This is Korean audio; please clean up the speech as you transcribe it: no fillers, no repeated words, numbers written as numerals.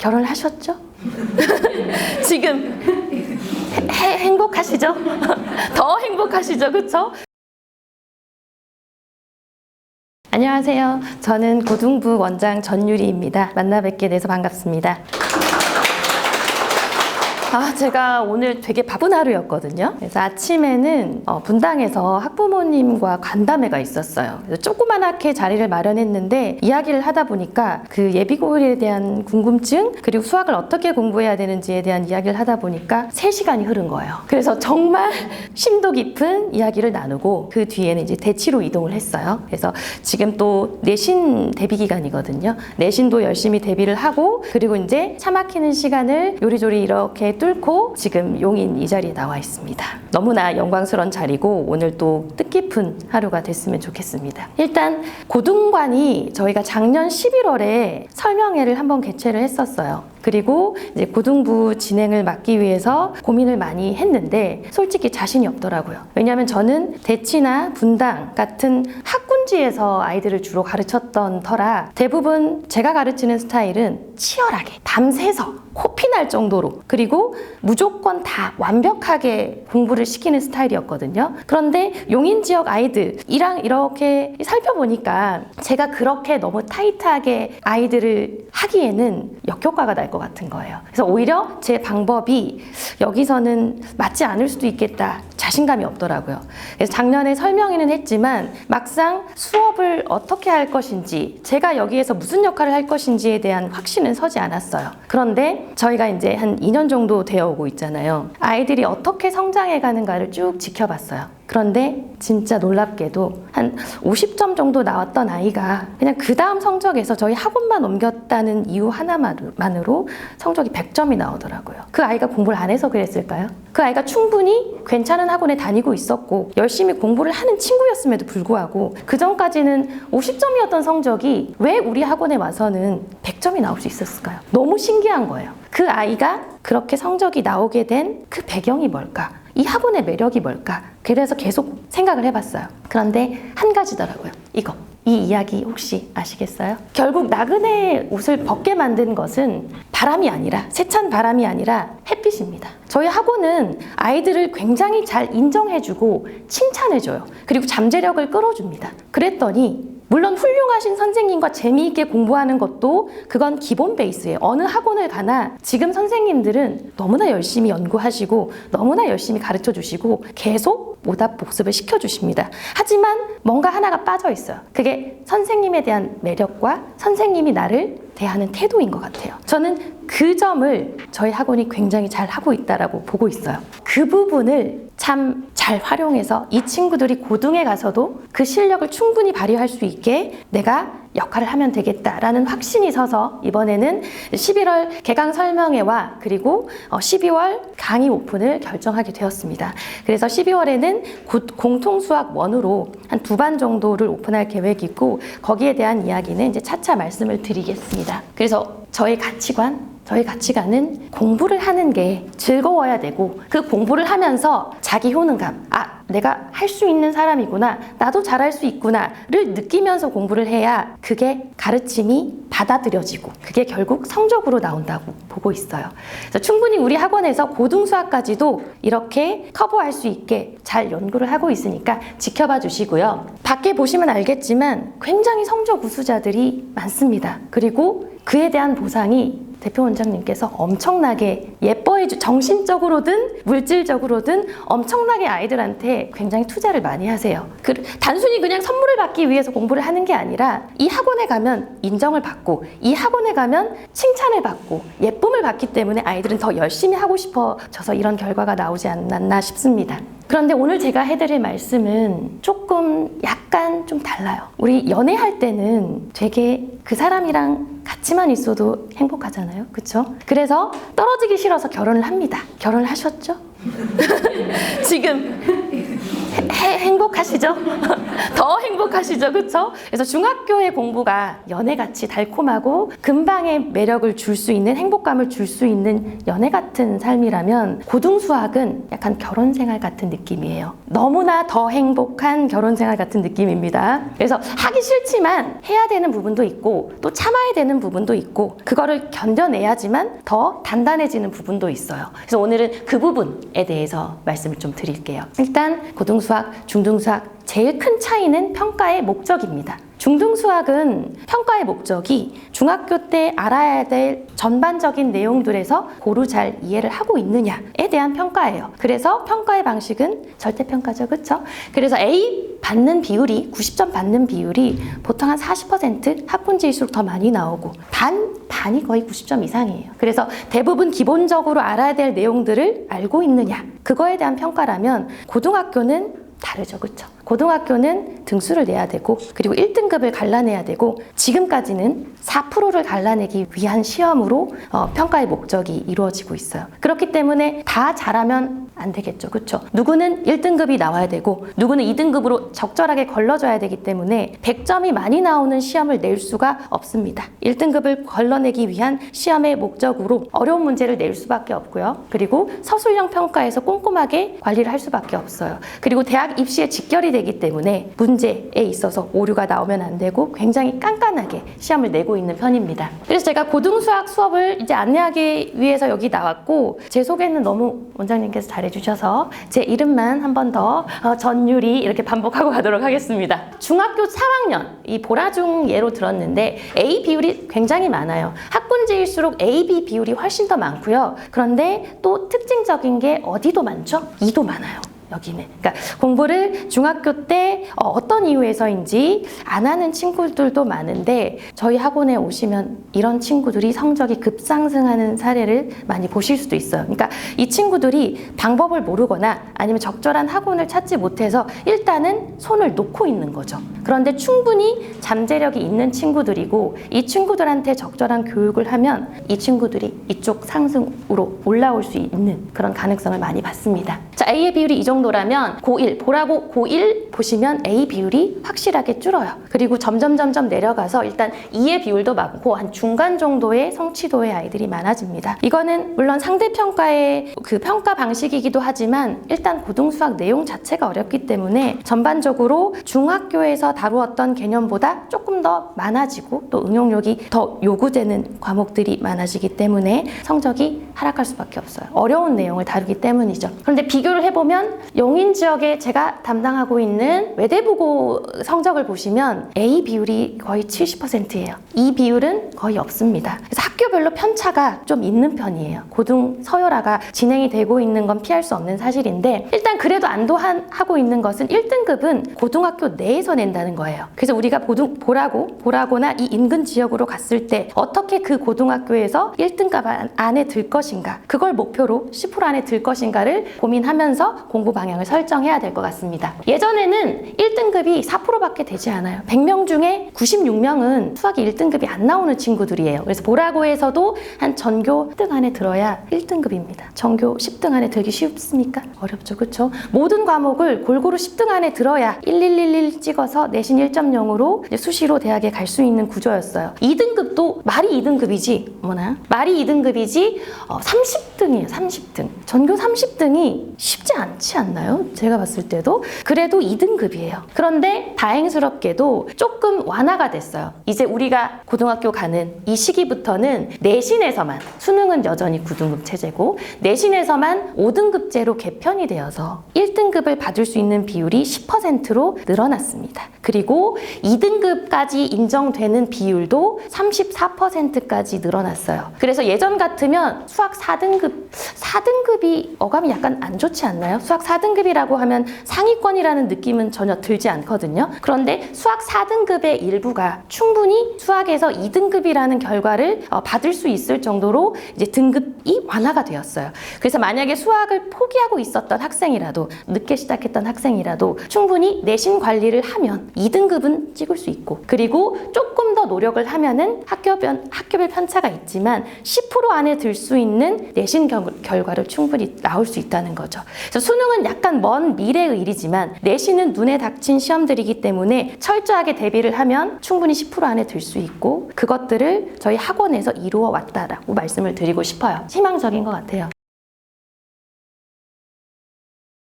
결혼하셨죠? 지금 행복하시죠? 더 행복하시죠? 그쵸? 안녕하세요. 저는 고등부 원장 전유리입니다. 만나 뵙게 돼서 반갑습니다. 제가 오늘 되게 바쁜 하루였거든요. 그래서 아침에는 분당에서 학부모님과 간담회가 있었어요. 그래서 조그만하게 자리를 마련했는데 이야기를 하다 보니까 그 예비고일에 대한 궁금증 그리고 수학을 어떻게 공부해야 되는지에 대한 이야기를 하다 보니까 3시간이 흐른 거예요. 그래서 정말 심도 깊은 이야기를 나누고 그 뒤에는 이제 대치로 이동을 했어요. 그래서 지금 또 내신 대비 기간이거든요. 내신도 열심히 대비를 하고 그리고 이제 차 막히는 시간을 요리조리 이렇게 뚫고 지금 용인 이 자리에 나와 있습니다. 너무나 영광스러운 자리고 오늘 또 뜻깊은 하루가 됐으면 좋겠습니다. 일단 고등관이 저희가 작년 11월에 설명회를 한번 개최를 했었어요. 그리고 이제 고등부 진행을 막기 위해서 고민을 많이 했는데 솔직히 자신이 없더라고요. 왜냐하면 저는 대치나 분당 같은 학군지에서 아이들을 주로 가르쳤던 터라 대부분 제가 가르치는 스타일은 치열하게 밤새서 코피 날 정도로 그리고 무조건 다 완벽하게 공부를 시키는 스타일이었거든요. 그런데 용인 지역 아이들이랑 이렇게 살펴보니까 제가 그렇게 너무 타이트하게 아이들을 하기에는 역효과가 날 것 같은 거예요. 그래서 오히려 제 방법이 여기서는 맞지 않을 수도 있겠다. 자신감이 없더라고요. 그래서 작년에 설명회는 했지만 막상 수업을 어떻게 할 것인지 제가 여기에서 무슨 역할을 할 것인지에 대한 확신은 서지 않았어요. 그런데 저희가 이제 한 2년 정도 되어 오고 있잖아요. 아이들이 어떻게 성장해 가는가를 쭉 지켜봤어요. 그런데 진짜 놀랍게도 한 50점 정도 나왔던 아이가 그냥 그 다음 성적에서 저희 학원만 옮겼다는 이유 하나만으로 성적이 100점이 나오더라고요. 그 아이가 공부를 안 해서 그랬을까요? 그 아이가 충분히 괜찮은 학원에 다니고 있었고 열심히 공부를 하는 친구였음에도 불구하고 그 전까지는 50점이었던 성적이 왜 우리 학원에 와서는 100점이 나올 수 있었을까요? 너무 신기한 거예요. 그 아이가 그렇게 성적이 나오게 된 그 배경이 뭘까? 이 학원의 매력이 뭘까? 그래서 계속 생각을 해봤어요. 그런데 한 가지더라고요. 이 이야기 혹시 아시겠어요? 결국 나그네 옷을 벗게 만든 것은 바람이 아니라 세찬 바람이 아니라 햇빛입니다. 저희 학원은 아이들을 굉장히 잘 인정해주고 칭찬해줘요. 그리고 잠재력을 끌어줍니다. 그랬더니 물론 훌륭하신 선생님과 재미있게 공부하는 것도 그건 기본 베이스예요. 어느 학원을 가나 지금 선생님들은 너무나 열심히 연구하시고 너무나 열심히 가르쳐 주시고 계속 오답 복습을 시켜주십니다. 하지만 뭔가 하나가 빠져 있어요. 그게 선생님에 대한 매력과 선생님이 나를 대하는 태도인 것 같아요. 저는 그 점을 저희 학원이 굉장히 잘 하고 있다고 보고 있어요. 그 부분을 참 잘 활용해서 이 친구들이 고등에 가서도 그 실력을 충분히 발휘할 수 있게 내가 역할을 하면 되겠다라는 확신이 서서 이번에는 11월 개강 설명회와 그리고 12월 강의 오픈을 결정하게 되었습니다. 그래서 12월에는 공통수학 1으로 한 2반 정도를 오픈할 계획이고 거기에 대한 이야기는 이제 차차 말씀을 드리겠습니다. 그래서 저희 가치관은 공부를 하는 게 즐거워야 되고 그 공부를 하면서 자기 효능감, 내가 할 수 있는 사람이구나, 나도 잘할 수 있구나를 느끼면서 공부를 해야 그게 가르침이 받아들여지고 그게 결국 성적으로 나온다고 보고 있어요. 그래서 충분히 우리 학원에서 고등수학까지도 이렇게 커버할 수 있게 잘 연구를 하고 있으니까 지켜봐 주시고요. 밖에 보시면 알겠지만 굉장히 성적 우수자들이 많습니다. 그리고 그에 대한 보상이 대표 원장님께서 엄청나게 정신적으로든 물질적으로든 엄청나게 아이들한테 굉장히 투자를 많이 하세요. 단순히 그냥 선물을 받기 위해서 공부를 하는 게 아니라 이 학원에 가면 인정을 받고 이 학원에 가면 칭찬을 받고 예쁨을 받기 때문에 아이들은 더 열심히 하고 싶어져서 이런 결과가 나오지 않았나 싶습니다. 그런데 오늘 제가 해드릴 말씀은 약간 좀 달라요. 우리 연애할 때는 되게 그 사람이랑 같이만 있어도 행복하잖아요. 그쵸? 그래서 떨어지기 싫어서 결혼을 합니다. 결혼을 하셨죠? 지금 행복하시죠? 더 행복하시죠, 그쵸? 그래서 중학교의 공부가 연애같이 달콤하고 금방의 매력을 줄 수 있는, 행복감을 줄 수 있는 연애 같은 삶이라면 고등수학은 약간 결혼생활 같은 느낌이에요. 너무나 더 행복한 결혼생활 같은 느낌입니다. 그래서 하기 싫지만 해야 되는 부분도 있고 또 참아야 되는 부분도 있고 그거를 견뎌내야지만 더 단단해지는 부분도 있어요. 그래서 오늘은 그 부분에 대해서 말씀을 좀 드릴게요. 일단 고등수학, 중등수학 제일 큰 차이는 평가의 목적입니다. 중등수학은 평가의 목적이 중학교 때 알아야 될 전반적인 내용들에서 고루 잘 이해를 하고 있느냐에 대한 평가예요. 그래서 평가의 방식은 절대평가죠, 그렇죠? 그래서 A 받는 비율이 90점 받는 비율이 보통 한 40% 학군지일수록 더 많이 나오고 반이 거의 90점 이상이에요. 그래서 대부분 기본적으로 알아야 될 내용들을 알고 있느냐 그거에 대한 평가라면 고등학교는 다르죠, 그렇죠? 고등학교는 등수를 내야 되고 그리고 1등급을 갈라내야 되고 지금까지는 4%를 갈라내기 위한 시험으로 평가의 목적이 이루어지고 있어요. 그렇기 때문에 다 잘하면 안 되겠죠, 그렇죠? 누구는 1등급이 나와야 되고 누구는 2등급으로 적절하게 걸러줘야 되기 때문에 100점이 많이 나오는 시험을 낼 수가 없습니다. 1등급을 걸러내기 위한 시험의 목적으로 어려운 문제를 낼 수밖에 없고요. 그리고 서술형 평가에서 꼼꼼하게 관리를 할 수밖에 없어요. 그리고 대학 입시에 직결이 되기 때문에 문제에 있어서 오류가 나오면 안 되고 굉장히 깐깐하게 시험을 내고 있는 편입니다. 그래서 제가 고등수학 수업을 이제 안내하기 위해서 여기 나왔고 제 소개는 너무 원장님께서 잘해주셔서 제 이름만 한 번 더 전유리 이렇게 반복하고 가도록 하겠습니다. 중학교 3학년 이 보라중 예로 들었는데 A 비율이 굉장히 많아요. 학군지일수록 A, B 비율이 훨씬 더 많고요. 그런데 또 특징적인 게 어디도 많죠? E도 많아요. 여기는. 그러니까 공부를 중학교 때 어떤 이유에서인지 안 하는 친구들도 많은데 저희 학원에 오시면 이런 친구들이 성적이 급상승하는 사례를 많이 보실 수도 있어요. 그러니까 이 친구들이 방법을 모르거나 아니면 적절한 학원을 찾지 못해서 일단은 손을 놓고 있는 거죠. 그런데 충분히 잠재력이 있는 친구들이고 이 친구들한테 적절한 교육을 하면 이 친구들이 이쪽 상승으로 올라올 수 있는 그런 가능성을 많이 봤습니다. 자, A의 비율이 이 정도라면 고1, 보라고 고1 보시면 A 비율이 확실하게 줄어요. 그리고 점점 내려가서 일단 E의 비율도 많고 한 중간 정도의 성취도의 아이들이 많아집니다. 이거는 물론 상대평가의 그 평가 방식이기도 하지만 일단 고등수학 내용 자체가 어렵기 때문에 전반적으로 중학교에서 다루었던 개념보다 조금 더 많아지고 또 응용력이 더 요구되는 과목들이 많아지기 때문에 성적이 하락할 수밖에 없어요. 어려운 내용을 다루기 때문이죠. 그런데 비교를 해보면 용인 지역에 제가 담당하고 있는 외대부고 성적을 보시면 A 비율이 거의 70%예요. E 비율은 거의 없습니다. 그래서 학교별로 편차가 좀 있는 편이에요. 고등 서열화가 진행이 되고 있는 건 피할 수 없는 사실인데 일단 그래도 안도하고 있는 것은 1등급은 고등학교 내에서 낸다는 거예요. 그래서 우리가 보라고나 이 인근 지역으로 갔을 때 어떻게 그 고등학교에서 1등급 안에 들 것인가 그걸 목표로 10% 안에 들 것인가를 고민하면서 공부 방향을 설정해야 될 것 같습니다. 예전에는 1등급이 4%밖에 되지 않아요. 100명 중에 96명은 수학이 1등급이 안 나오는 친구들이에요. 그래서 보라고에서도 한 전교 10등 안에 들어야 1등급입니다. 전교 10등 안에 들기 쉽습니까? 어렵죠, 그렇죠? 모든 과목을 골고루 10등 안에 들어야 1111 찍어서 내신 1.0으로 수시로 대학에 갈 수 있는 구조였어요. 2등급도 말이 2등급이지 말이 2등급이지 30등이에요. 30등. 전교 30등이 쉽지 않지 않나요? 제가 봤을 때도. 그래도 2등급이에요. 그런데 다행스럽게도 조금 완화가 됐어요. 이제 우리가 고등학교 가는 이 시기부터는 내신에서만 수능은 여전히 9등급 체제고 내신에서만 5등급제로 개편이 되어서 1등급을 받을 수 있는 비율이 10%로 늘어났습니다. 그리고 2등급까지 인정되는 비율도 34%까지 늘어났어요. 그래서 예전 같으면 수학 4등급이 어감이 약간 안 좋지 않나요? 수학 4등급이라고 하면 상위권이라는 느낌은 전혀 들지 않거든요. 그런데 수학 4등급의 일부가 충분히 수학에서 2등급이라는 결과를 받을 수 있을 정도로 이제 등급이 완화가 되었어요. 그래서 만약에 수학을 포기하고 있었던 학생이라도 늦게 시작했던 학생이라도 충분히 내신 관리를 하면 2등급은 찍을 수 있고 그리고 조금 더 노력을 하면은 학교별 편차가 있지만 10% 안에 들 수 있는 내신 결과를 충분히 나올 수 있다는 거죠. 그래서 수능은 약간 먼 미래의 일이지만 내신은 모든 눈에 닥친 시험들이기 때문에 철저하게 대비를 하면 충분히 10% 안에 들 수 있고 그것들을 저희 학원에서 이루어 왔다라고 말씀을 드리고 싶어요. 희망적인 것 같아요.